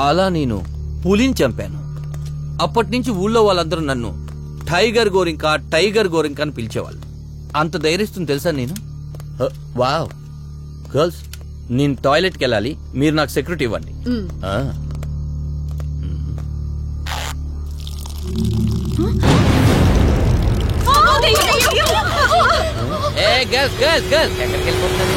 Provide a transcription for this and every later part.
అలా నేను పులిని చంపాను. అప్పటి నుంచి ఊళ్ళో వాళ్ళందరూ నన్ను టైగర్ గోరింకా టైగర్ గోరింకా అని పిలిచేవాళ్ళు. అంత ధైర్యస్తుంది తెలుసా నేను. వావ్ గర్ల్స్, నేను టాయిలెట్కి వెళ్ళాలి, మీరు నాకు సెక్యూరిటీ ఇవ్వండి. ఎక్కడికి వెళ్ళిపోతున్నారు?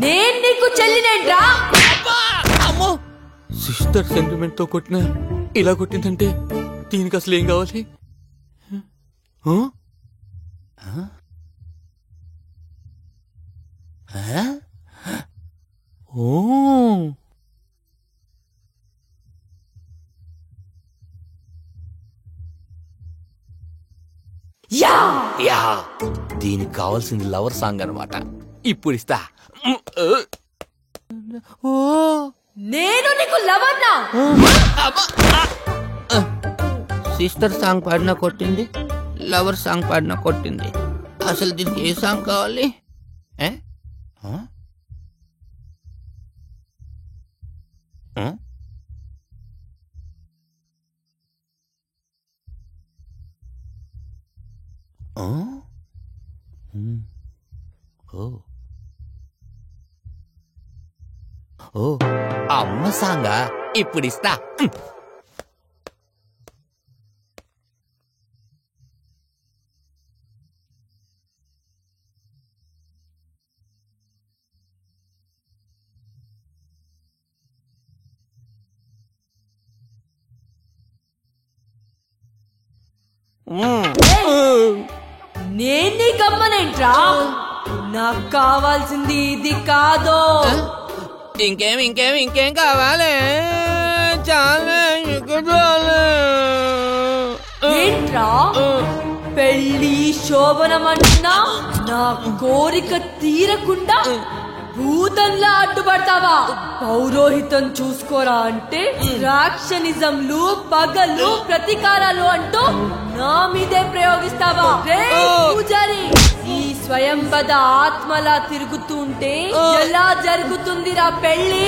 నేను నీకు చెల్లినేంట్రా? అమ్మో, సిస్టర్ సెంటిమెంట్ తో కొట్టిన ఇలా కొట్టిందంటే దీనికి అసలు ఏం కావాలి? దీనికి కావాల్సింది లవర్ సాంగ్ అనమాట. ఇప్పుడు ఇస్తా. నేను నీకు లవర్నా? సిస్టర్ సాంగ్ పాడినా కొట్టింది, లవర్ సాంగ్ పాడినా కొట్టింది. అసలు దీనికి ఏ సాంగ్ కావాలి? ఓ అమ్మ సాంగా, ఇప్పుడు ఇస్తా. నేను నీ కమ్మనేంట్రా? నాకు కావాల్సింది ఇది కాదు. ఇంకేం కావాలి? ఏంట్రా పెళ్లి శోభనం అంటున్నా? నా కోరిక తీరకుండా భూతంలా అడ్డుపడతావా? పౌరోహితం చూసుకోరా అంటే రాక్షనిజంలు, పగలు, ప్రతీకారాలు అంటూ నా మీదే ప్రయోగిస్తావా? పూజారి, ఈ స్వయంబద ఆత్మలా తిరుగుతుంటే ఎలా జరుగుతుందిరా పెళ్లి?